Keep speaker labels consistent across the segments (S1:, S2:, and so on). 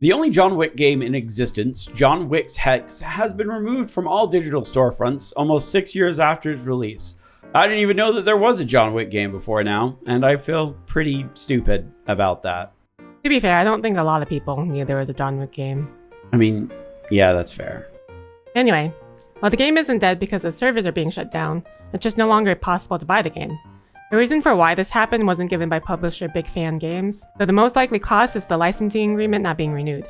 S1: The only John Wick game in existence, John Wick's Hex, has been removed from all digital storefronts almost 6 years after its release. I didn't even know that there was a John Wick game before now, and I feel pretty stupid about that.
S2: To be fair, I don't think a lot of people knew there was a John Wick game.
S1: I mean, yeah, that's fair.
S2: Anyway, well, the game isn't dead because the servers are being shut down. It's just no longer possible to buy the game. The reason for why this happened wasn't given by publisher Big Fan Games, but the most likely cause is the licensing agreement not being renewed.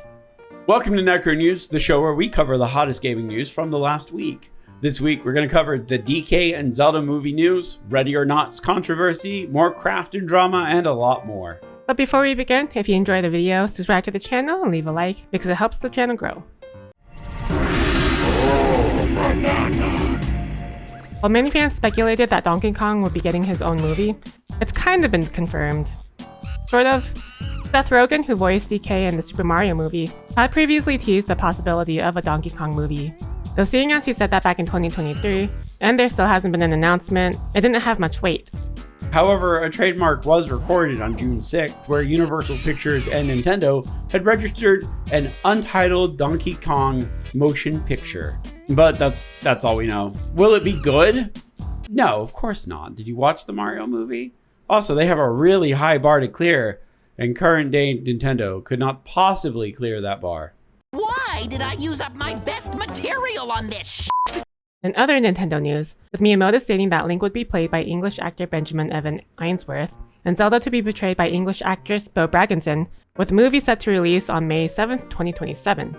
S1: Welcome to Necro News, the show where we cover the hottest gaming news from the last week. This week, we're going to cover the DK and Zelda movie news, Ready or Not's controversy, more craft and drama, and a lot more.
S2: But before we begin, if you enjoy the video, subscribe to the channel and leave a like because it helps the channel grow. While many fans speculated that Donkey Kong would be getting his own movie, it's kind of been confirmed. Sort of. Seth Rogen, who voiced DK in the Super Mario movie, had previously teased the possibility of a Donkey Kong movie. Though seeing as he said that back in 2023, and there still hasn't been an announcement, it didn't have much weight.
S1: However, a trademark was recorded on June 6th where Universal Pictures and Nintendo had registered an untitled Donkey Kong motion picture. But that's all we know. Will it be good? No, of course not. Did you watch the Mario movie? Also, they have a really high bar to clear, and current day Nintendo could not possibly clear that bar.
S3: Why did I use up my best material on this shit?
S2: In other Nintendo news, with Miyamoto stating that Link would be played by English actor Benjamin Evan Ainsworth, and Zelda to be portrayed by English actress Bo Bragginson, with the movie set to release on May 7th, 2027.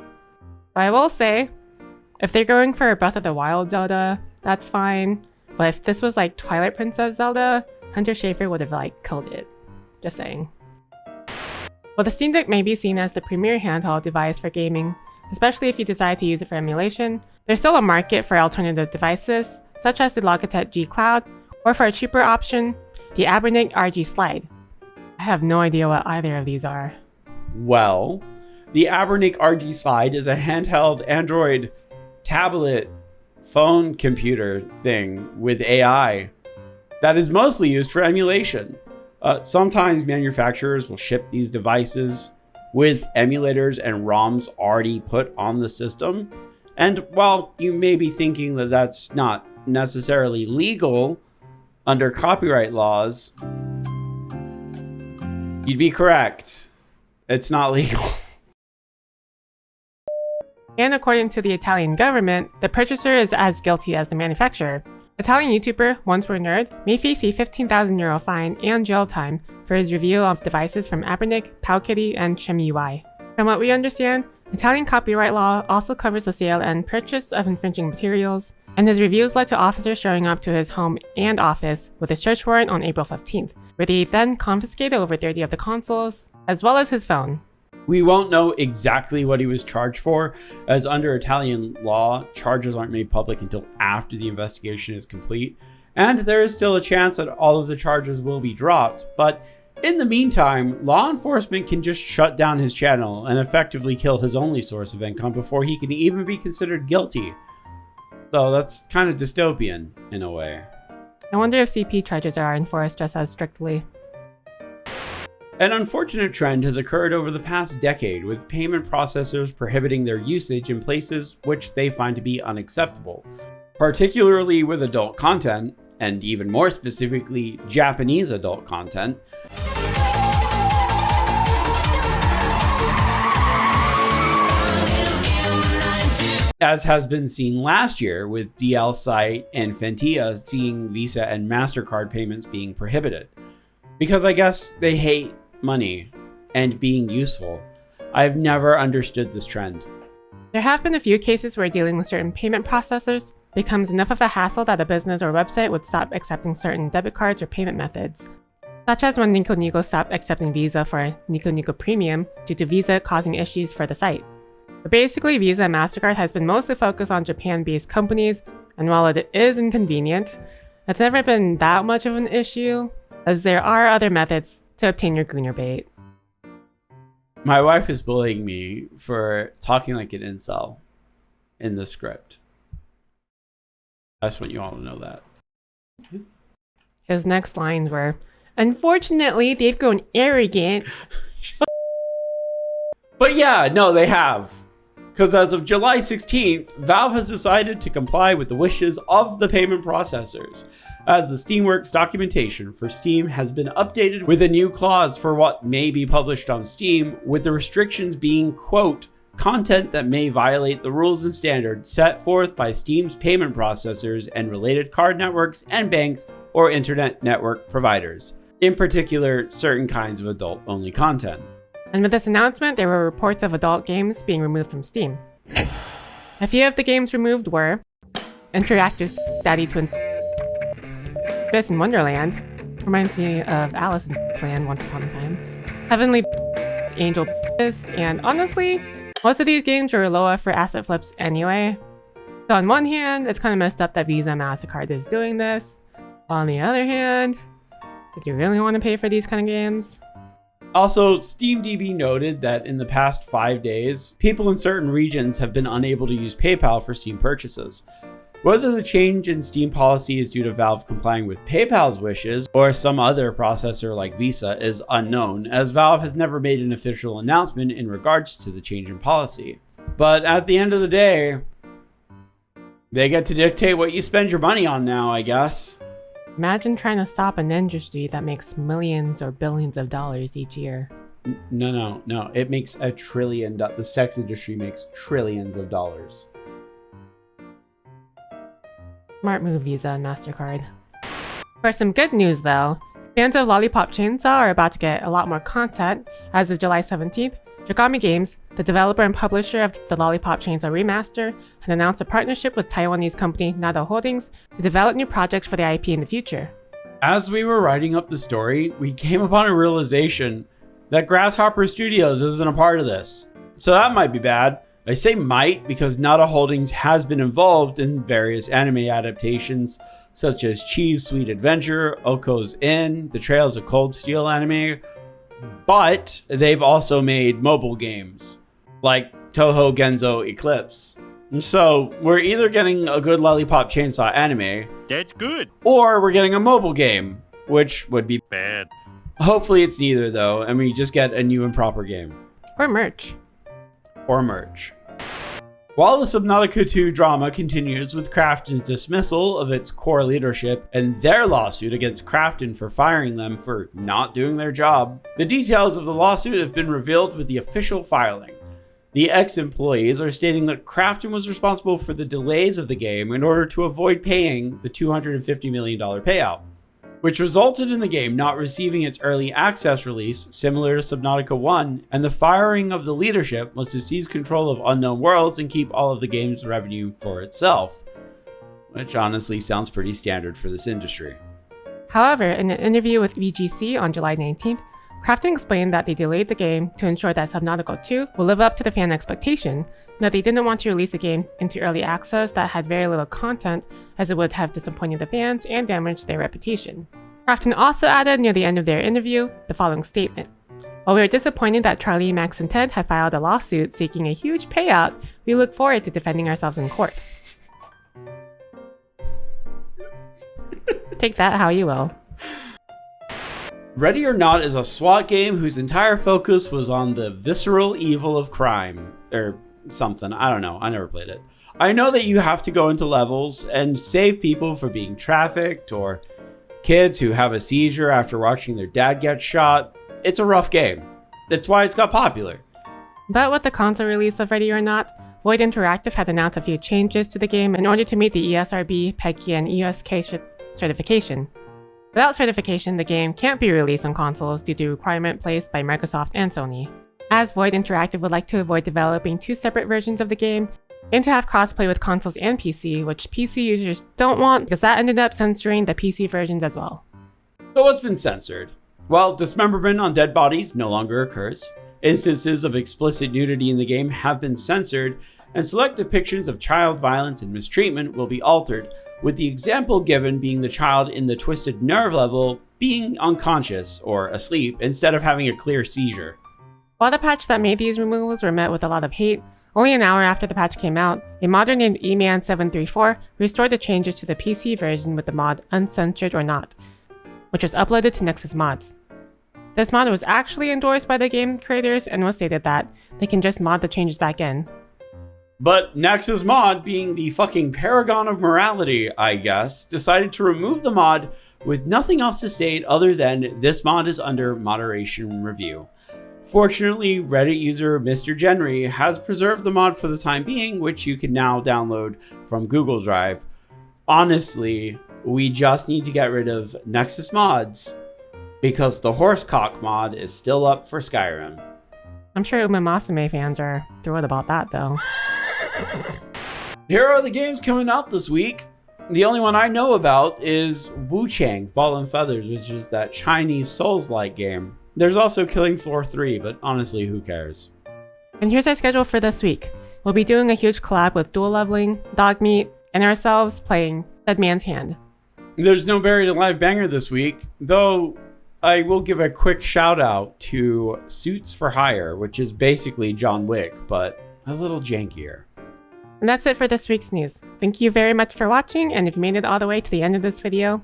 S2: But I will say, if they're going for a Breath of the Wild Zelda, that's fine. But if this was like Twilight Princess Zelda, Hunter Schafer would have killed it. Just saying. While the Steam Deck may be seen as the premier handheld device for gaming, especially if you decide to use it for emulation, there's still a market for alternative devices, such as the Logitech G Cloud, or for a cheaper option, the Abernic RG Slide. I have no idea what either of these are.
S1: Well, the Abernic RG Slide is a handheld Android tablet phone computer thing with AI that is mostly used for emulation. Sometimes manufacturers will ship these devices with emulators and ROMs already put on the system. And while you may be thinking that that's not necessarily legal under copyright laws, you'd be correct. It's not legal.
S2: And according to the Italian government, the purchaser is as guilty as the manufacturer. Italian YouTuber Once Were Nerd may face a €15,000 fine and jail time for his review of devices from Abernic, Powkitty, and ShimUI. From what we understand, Italian copyright law also covers the sale and purchase of infringing materials, and his reviews led to officers showing up to his home and office with a search warrant on April 15th, where they then confiscated over 30 of the consoles, as well as his phone.
S1: We won't know exactly what he was charged for, as under Italian law, charges aren't made public until after the investigation is complete, and there is still a chance that all of the charges will be dropped. But in the meantime, law enforcement can just shut down his channel and effectively kill his only source of income before he can even be considered guilty. So that's kind of dystopian in a way.
S2: I wonder if CP charges are enforced just as strictly.
S1: An unfortunate trend has occurred over the past decade, with payment processors prohibiting their usage in places which they find to be unacceptable, particularly with adult content, and even more specifically, Japanese adult content. As has been seen last year with DL Site and Fentia seeing Visa and MasterCard payments being prohibited. Because I guess they hate money and being useful. I've never understood this trend.
S2: There have been a few cases where dealing with certain payment processors becomes enough of a hassle that a business or website would stop accepting certain debit cards or payment methods, such as when Nico Nico stopped accepting Visa for Nico Nico Premium due to Visa causing issues for the site. But basically, Visa and MasterCard has been mostly focused on Japan-based companies, and while it is inconvenient, it's never been that much of an issue, as there are other methods to obtain your Gooner bait.
S1: My wife is bullying me for talking like an incel in the script. I just want you all to know that.
S2: His next lines were, "Unfortunately, they've grown arrogant."
S1: But yeah, no, they have. Because as of July 16th, Valve has decided to comply with the wishes of the payment processors, as the Steamworks documentation for Steam has been updated with a new clause for what may be published on Steam, with the restrictions being, quote, content that may violate the rules and standards set forth by Steam's payment processors and related card networks and banks or internet network providers, in particular, certain kinds of adult-only content.
S2: And with this announcement, there were reports of adult games being removed from Steam. A few of the games removed were Interactive Daddy Twins Abyss in Wonderland, reminds me of Alice in Wonderland once upon a time, Heavenly Angel, and honestly, most of these games were lower for asset flips anyway. So on one hand, it's kind of messed up that Visa and MasterCard is doing this. On the other hand, did you really want to pay for these kind of games?
S1: Also, SteamDB noted that in the past 5 days, people in certain regions have been unable to use PayPal for Steam purchases. Whether the change in Steam policy is due to Valve complying with PayPal's wishes or some other processor like Visa is unknown, as Valve has never made an official announcement in regards to the change in policy. But at the end of the day, they get to dictate what you spend your money on now, I guess.
S2: Imagine trying to stop an industry that makes millions or billions of dollars each year.
S1: No. It makes $1 trillion. The sex industry makes trillions of dollars.
S2: Smart move, Visa and MasterCard. For some good news though, fans of Lolipop Chainsaw are about to get a lot more content. As of July 17th, Jagami Games, the developer and publisher of the Lolipop Chainsaw remaster, had announced a partnership with Taiwanese company Nado Holdings to develop new projects for the IP in the future.
S1: As we were writing up the story, we came upon a realization that Grasshopper Studios isn't a part of this. So that might be bad. I say might because Nado Holdings has been involved in various anime adaptations such as Cheese Sweet Adventure, Oko's Inn, the Trails of Cold Steel anime, but they've also made mobile games like Toho Genzo Eclipse. And so we're either getting a good Lollipop Chainsaw anime,
S4: That's good.
S1: or we're getting a mobile game, which would be
S4: Bad.
S1: Hopefully it's neither though, and we just get a new and proper game.
S2: Or merch.
S1: Or merch. While the Subnautica 2 drama continues with Krafton's dismissal of its core leadership and their lawsuit against Krafton for firing them for not doing their job, the details of the lawsuit have been revealed with the official filing. The ex-employees are stating that Krafton was responsible for the delays of the game in order to avoid paying the $250 million payout, which resulted in the game not receiving its early access release, similar to Subnautica 1, and the firing of the leadership was to seize control of Unknown Worlds and keep all of the game's revenue for itself, which honestly sounds pretty standard for this industry.
S2: However, in an interview with VGC on July 19th, Krafton explained that they delayed the game to ensure that Subnautica 2 will live up to the fan expectation, and that they didn't want to release a game into early access that had very little content, as it would have disappointed the fans and damaged their reputation. Krafton also added near the end of their interview the following statement: "While we are disappointed that Charlie, Max, and Ted have filed a lawsuit seeking a huge payout, we look forward to defending ourselves in court." Take that how you will.
S1: Ready or Not is a SWAT game whose entire focus was on the visceral evil of crime, or something, I don't know, I never played it. I know that you have to go into levels and save people from being trafficked, or kids who have a seizure after watching their dad get shot. It's a rough game. That's why it's got popular.
S2: But with the console release of Ready or Not, Void Interactive had announced a few changes to the game in order to meet the ESRB, PEGI, and USK certification. Without certification, the game can't be released on consoles due to requirement placed by Microsoft and Sony. As Void Interactive would like to avoid developing two separate versions of the game, and to have crossplay with consoles and PC, which PC users don't want because that ended up censoring the PC versions as well.
S1: So what's been censored? Well, dismemberment on dead bodies no longer occurs. Instances of explicit nudity in the game have been censored, and select depictions of child violence and mistreatment will be altered, with the example given being the child in the twisted nerve level being unconscious or asleep instead of having a clear seizure.
S2: While the patch that made these removals were met with a lot of hate, only an hour after the patch came out, a modder named eman734 restored the changes to the PC version with the mod Uncensored or Not, which was uploaded to Nexus Mods. This mod was actually endorsed by the game creators and was stated that they can just mod the changes back in.
S1: But Nexus Mod, being the fucking paragon of morality, I guess, decided to remove the mod with nothing else to state other than this mod is under moderation review. Fortunately, Reddit user Mr. Genry has preserved the mod for the time being, which you can now download from Google Drive. Honestly, we just need to get rid of Nexus mods because the Horsecock mod is still up for Skyrim.
S2: I'm sure Umemasume fans are thrilled about that though.
S1: Here are the games coming out this week. The only one I know about is Wu Chang Fallen Feathers, which is that Chinese Souls-like game. There's also Killing Floor 3, but honestly, who cares?
S2: And here's our schedule for this week. We'll be doing a huge collab with Dual Leveling, Dogmeat, and ourselves playing Dead Man's Hand.
S1: There's no Buried Alive banger this week, though I will give a quick shout out to Suits for Hire, which is basically John Wick, but a little jankier.
S2: And that's it for this week's news. Thank you very much for watching, and if you made it all the way to the end of this video,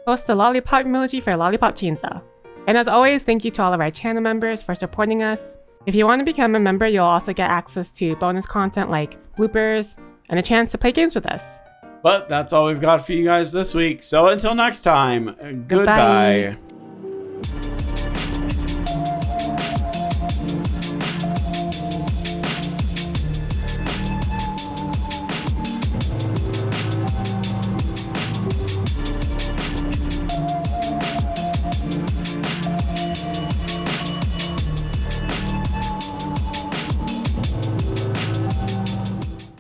S2: post a lollipop emoji for Lolipop Chainsaw. And as always, thank you to all of our channel members for supporting us. If you want to become a member, you'll also get access to bonus content like bloopers and a chance to play games with us.
S1: But that's all we've got for you guys this week, so until next time, goodbye.